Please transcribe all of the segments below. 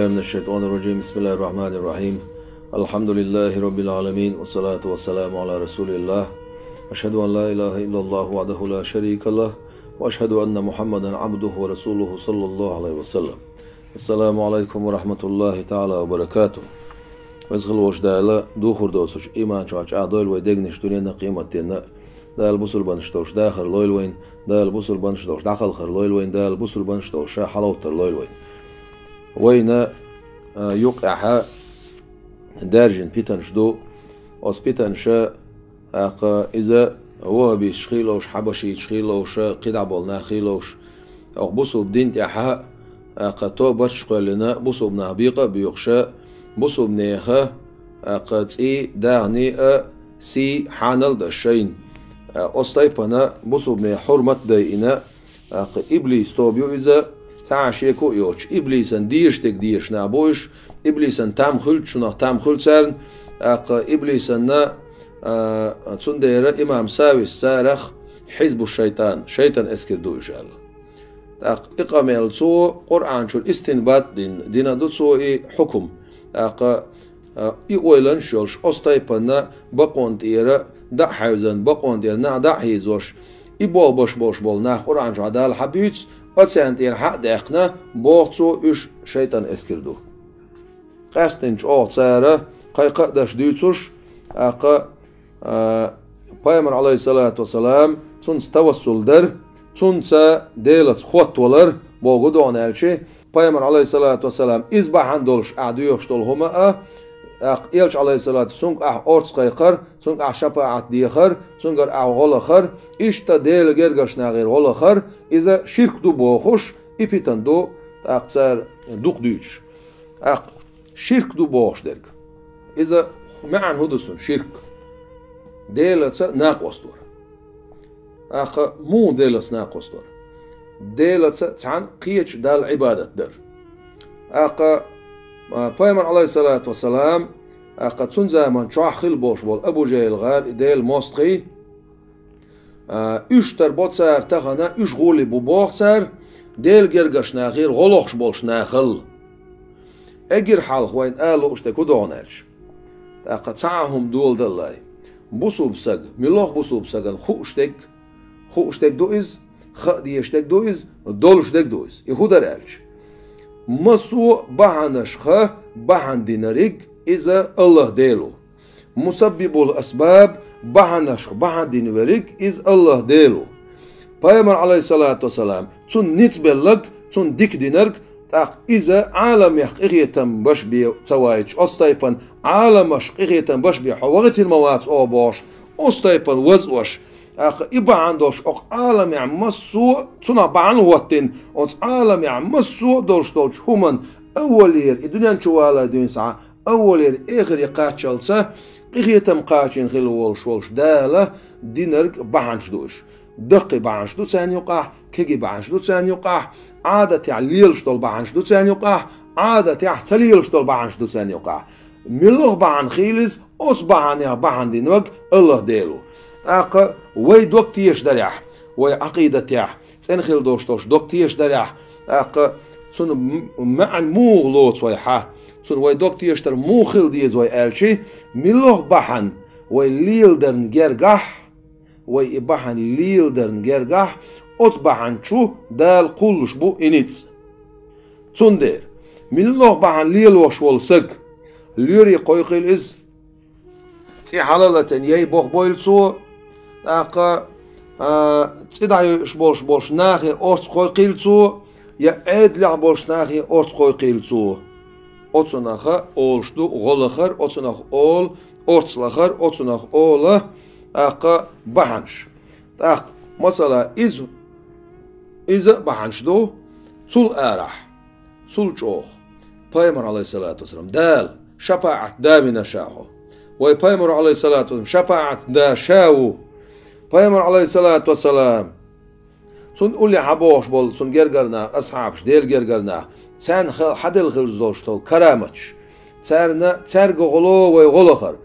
بالله من الشيطان الرجيم. بسم الله الرحمن الرحيم. الحمد لله رب العالمين والصلاة والسلام على رسول الله. أشهد أن لا إله إلا الله وحده لا شريك له وأشهد أن محمدا عبده ورسوله صلى الله عليه وسلم. السلام عليكم ورحمة الله تعالى وبركاته. وزغل وش دالا دوخر دوسش إيمان شاش عدل ويدقنش دنيا قيمتنا دال بوسل بنشتوش داخل لويل وين دال بوسل بنشتوش داخل خر لويل وين دال بوسل بنشتوش حلوتر لويل وين وين يقعها دارجن بيتنش دو أس بيتنش أق إذا هو بيشخيلوش حبشي يشخيلوش قدع بالنا خيلوش أو بوسو بدين تحها أق تو بشقلنا بوسو بنابيقة بيخشى بوسو بنيخة قد داغني سي حانل دشين أستيبنا بوسو بني حرمت داينا إبليس توبيو إذا تعشيكو يوش إبليسن ديشتك ديش نابوش إبليسن تامخل شنو تامخل سرن إبليسن تندير إمام ساوي السارخ حزب الشيطان شيطان اسكر دوش الله إقامل سو قرآن شو استنباط دين دوتسو حكم إيويلن شولش أستيبنا بقون تيرا دا حيوزن بقون تيرا نا دا حيزوش إبول boş bol na Kur'an adal habüts أتسانتين حق دقنا بوغتو إش شيطان اسكردو قاستنش أوتسارة قاي قدش ديوتوش بايمر عليه الصلاة والسلام تونس توسل در تونس ديلت خوتولر بوغو دون الشي بايمر عليه الصلاة والسلام إزباحان دولش أعديوش دول هما إلش عليه الصلاة سونك أورتس قيقر سونك شفاعة ديخر سونك غلخر إشتا ديل جرجش نغير غلخر إذا شرك دو بوخش إبتن دو أقصر دوق ديش شرك دو بوخش درج إذا معن هدسون شرك ديلتس ناقوستور مو ديلتس ناقوستور ديلتس تعن قيتش دال عبادة در بايمر عليه الصلاة والسلام قد سن زمان شاخل بوش بول أبو جهل غار ديل مستقي اشتر بوتسر تخنا اش غولي بو بوخسر ديل جرجش ناخير غلوخش بولش ناخل اجر حالخ وين قالوا اشتكو دونالش قد ساعهم دول دلاي بوسوب سج ملوخ بوسوب سجن خو اشتك دو إز خ دي اشتك دو إز دول اشتك دو إز يهودر الش مسو بحنش خ بحن ديناريك إذا الله ديلو مسبب الأسباب بحنش بحن ديناريك إذا الله ديلو بايمر عليه الصلاة والسلام تون نتبلغ تون ديك دينارك تاق إذا عالم يحقيقيتم باش بي توايج أستيبن عالم يحقيقيتم باش بي حوغت الموات أو باش أستيبن وزوش إبا عندوش أق عالم يعمسو تنا بعن واتن أت عالم يعمسو دولش همن أولير الدنيا نشوالا دين ساعة أولير إغري قاتشلسة قيتم قاتشين خلو والش دالة دينرك بعنش دوش دقي بعنش دو تاني يقع كيجي بعنش دو تاني يقع عادة تعليلش دول بعنش دو تاني يقع عادة تحتليلش دول بعنش دو تاني يقع ملوغ بعن خيلز أس بعن دينوك الله ديلو وي دوكتيش دريح وي عقيدة تاح تنخل دوشتوش دوكتيش دريح سن مع مو لوت وي حا سن وي دوكتيش تر مو خل ديز وي الشي ملوه بحن وي ليل درن جرجح وي بحن ليل درن جرجح أت بحن شو دال قلش بو إنيتس سن دير ملوه بحن ليل وش والسق ليري قويقيل إز تي حلالة يي بوخ بويلسو تدعي شبولش ناخي أرس خوي قيلتو يا عيد لع بولش ناخي أرس خوي قيلتو أتناخ أولشدو غلخر أتناخ أول أرس لخر أتناخ أول بحنش مثلا إذا بحنشدو تول أرح تول جوخ بايمر عليه الصلاة والسلام دال شفاعة دامنا شاهو وي بايمر عليه الصلاة والسلام شفاعة دا شاو بايمر عليه الصلاة والسلام سن قولي حبوش بول سن جرجرنا أصحابش ديل جرجرنا سان حدل خلزوش تو كرامتش سارنا سارق غلو ويغلخر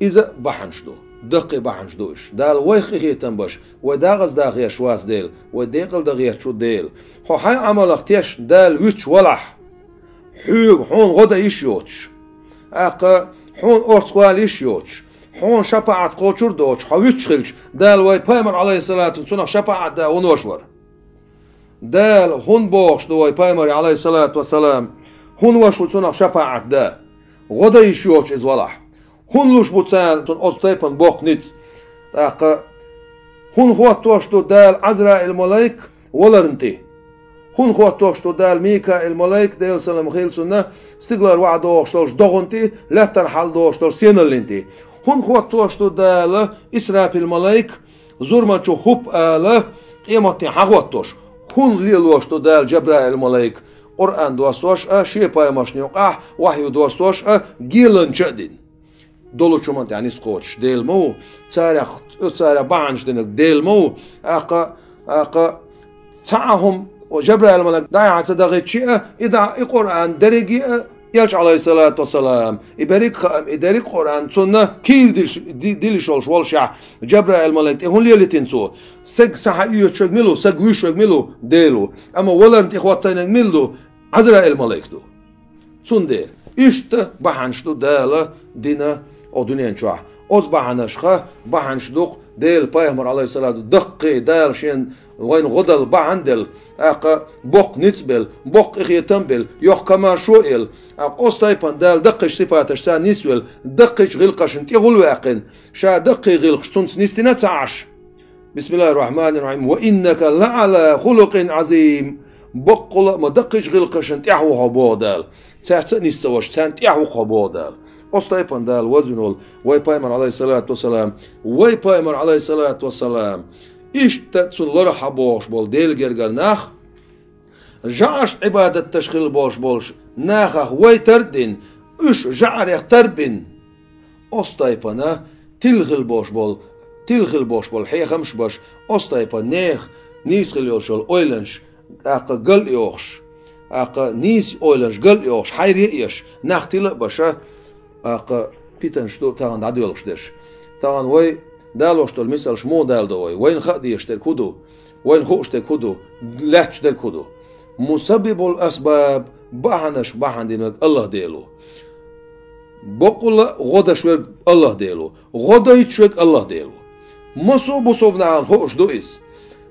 إذا بحنشدو دقي بحنش دوش دال ويخي خيتن باش وداغز داغي شواس ديل وديقل داغي شو ديل هو حي عمل اختيش دال ويتش ولح حوق حون غدا يشيوتش اقا حون اورتقوال يشيوتش حون شفاعت قوشور دوش حويتش خلش دال وي بايمر عليه الصلاة والسلام شفاعت دا ونوشور دال هون بوخش دو وي بايمر عليه الصلاة والسلام هون وشو تسونخ شفاعت دا غدا يشيوتش از ولح هون لوش بوتسان تون أزطيبن بوق نيت اقا هون خوات توشتو دال عزراء الملايك ولرنتي هون خوات توشتو دال ميكا الملايك ديل سلام خيلسونا استقلال وعد اوشتوش دوغنتي لا ترحل دوشتوش سينلنتي هون خوات توشتو دال إسراف الملايك زورمانشو هوب آلا قيمتي حغواتوش هون ليلوشتو دال جبرائيل الملايك قرآن دوستوش شيباي مشنيوق وحي دوستوش جيلن شدين دولو شمان يعني سقوتش ديل مو تسارع بانش دينك ديل مو اقا تعهم وجبرائيل الملاك دايعة صدقيت شيء إذا القرآن درجي يلش عليه الصلاة والسلام إبارك قرآن سنة كيل ديل شول والشع جبرائيل الملاك هون ليه اللي تنسو سج صحيح يشغلوا سج ويشغلوا ديلو أما ولا أنت إخواتنا ميلو عزرائيل الملاك دو سن ديل إشت بحنشتو دالا دينا او دنيا شوح اوز بحنشخه بحنشدوق ديل بايمر عليه الصلاة دقي دال شين وين غدل بحندل اقا بوق نتبل بوق اخي تنبل يوخ كما شوئل اق اوستايبان دال دقش صفاتش سا نسول دقش غلقش انت غلو اقن شا دقي غلقش تنس نستنا تعش بسم الله الرحمن الرحيم وإنك لعلى خلق عظيم بقل ما دقش غلقش انت احو خبودال تحت نستوش تانت احو خبودال أستيبان دال وزنول وي بايمر عليه الصلاة والسلام وي بايمر عليه الصلاة والسلام إيش تتسون لرحة بوش بول ديل جرجر ناخ جعش عبادة تشخيل بوش بولش ناخ وي تردين إيش جعر تربين أستيبان تلغل بوش بول حي خمش باش أستيبان نيخ نيس خليوش أويلنش أقا قل يوخش أقا نيس أويلنش قل يوخش حيري إيش ناخ تلق باشا اقا بيتن شتو تاغن عديولش ديش تاغن وي دالوشتول مثالش مو دال دوي وين خديش دير كودو وين خوش دير كودو لحش دير كودو مسبب الاسباب بحنش بحن دينك الله ديلو بقول غدا شوك الله ديلو غدا يتشوك الله ديلو مصو بصوب نعن خوش دويس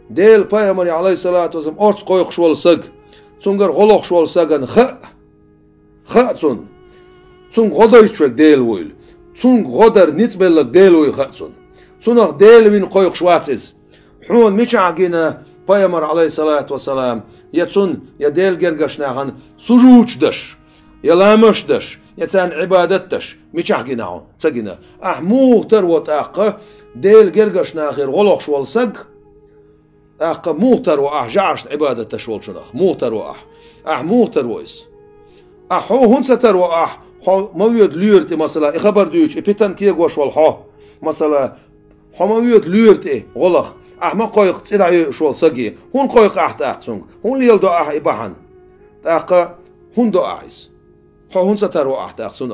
ديل بايمري عليه الصلاة والسلام ارتس قويق شوال سق تونغر غلوق شوال سقن خ تون تون غدا يتشوك ديل ويل تون غدر نتبلك ديل ويل خاتون تونغ ديل من قويق شواتز حون ميشعجينا بايمر عليه الصلاة والسلام يتون يديل جرجش ناغن سجوج دش يلامش دش يتان عبادتش ميشعجينا تجينا أحمو تروت أق ديل جرجش ناخر غلق شوال سق أق مو ترو جعش عبادتش والشناخ مو ترو مو ترويس هو هون سترو موجود لورتي مثلا خبر دوش بيتن كيك واش والحا مثلا موجود لورتي غلق ما قايق تدعي شو سجي هون قايق أحسن هون ليل دو إباحن تاق هون دو عايز هون سترو أحسن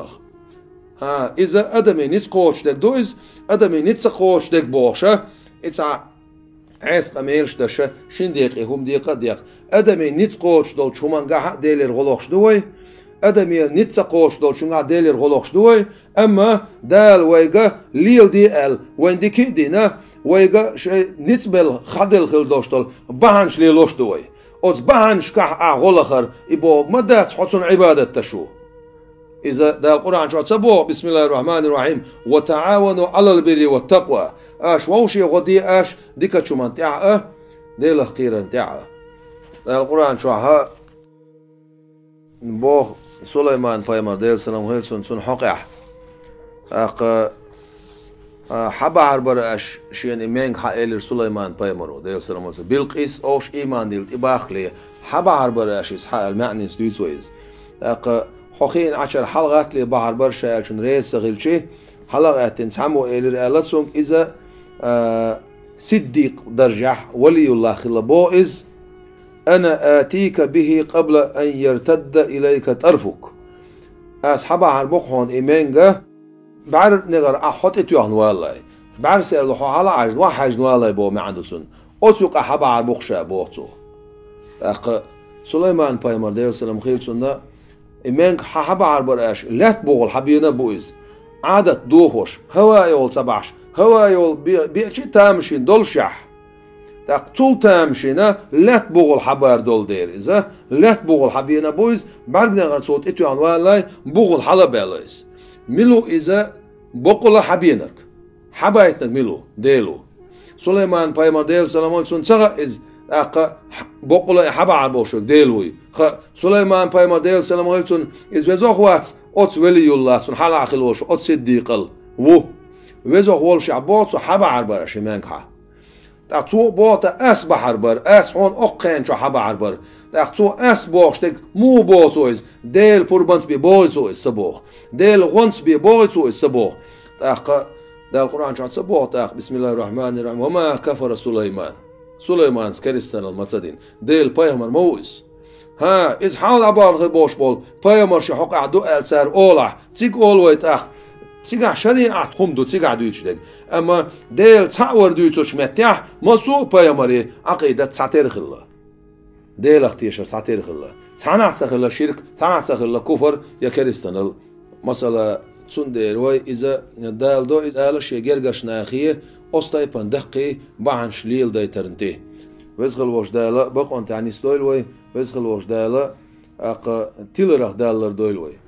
ها إذا أدمي نتقوش دك دويز أدمي نتقوش دك بوشة إتع عيس قميلش دشة شين دقيقة هم دقيقة دقيقة أدمي نتقوش دول شومان قاح ديلر غلقش دوي أدمي نتقوش دول شومان ديلر غلقش دوي أما دال ويجا ليل دي ال وين دي كيدينا ويجا شيء نتبل خدل خلدوش دول بهنش ليلوش دوي أوز بهنش كح غلقر إبو مدات حطون عبادة تشو إذا ده القرآن شو تسبوا بسم الله الرحمن الرحيم وتعاونوا على البر والتقوى أش ووشي غدي أش ديك شو من تعه ده الخير تعه القرآن شو ها بو سليمان بايمر ده السلام هيلسون سن حقح أق حبا عربر أش شين إيمان حائل سليمان بايمر ده السلام بلقيس أوش إيمان ديل تباخلي حبا عربر أش إسحاق المعني سدويتويز أق حقين 10 حلقات لبحر برشا شن ريس غيلشي حلقات تنسحموا إلى الألتسونج إذا صديق درجح ولي الله خلبوئز أنا آتيك به قبل أن يرتد إليك طرفك أصحاب عربوخون إيمانجا بعرف نغر أحط إتيوهن والله بعرسر لو حالا عجد واحد نوالا بو معندتون أتوقع حبا عربوخشا بوتو أخ سليمان بايمر ديال سلام خير سنة إمانك حبا عربراش لات بوغل حبينا بويز عادت دوخوش هوا يول تبعش هوا يول بيأتي تامشين دول شح طول تامشينا لات بوغل حبار دول دير إذا لات بوغل حبينا بويز بعدنا غير صوت إتو عنوان لاي بوغل حلا بيلايز ملو إذا بوغل حبينك حبايتنك ملو ديلو سليمان بايمر ديل سلام عليكم تغا إز أق بوغل حبا عربوشك ديلوي سليمان بايمر ديل سلام عليكم إز بزوخ وات أت ولي الله سن حلا عخلوش أت صديقل و بزوخ والش عبوت حبا عربرش منكها تو باتا اس بحربر اس هون اقين شو حبا عربر تو اس بوشتك مو بوتويز ديل پوربانس بي بوتويز سبوخ ديل غونس بي بوتويز سبوخ ده القرآن شو سبوخ بسم الله الرحمن الرحيم وما كفر سليمان سكريستان المتصدين ديل بايمر مويس ها إز حال عبار بوش بول بايمر شو حق عدو السار أولا تيك أولويت تيجا شريعة خمدو تيجا دويتشدك أما ديل تعور دويتوش متيح مسو بايمري عقيدة تعترخ الله ديل اختيشر تعترخ الله تعنعتسخ الله شرك تعنعتسخ الله كفر يا كريستان مثلا تسندير وي إذا دال دو إذا قال شي جرجش ناخيه أستايبان دقي بعن شليل دايترنتي ويزغل وش دالا بقون تعني ستويل وي ويزغل وش دالا أق تيلرخ دالر دويل وي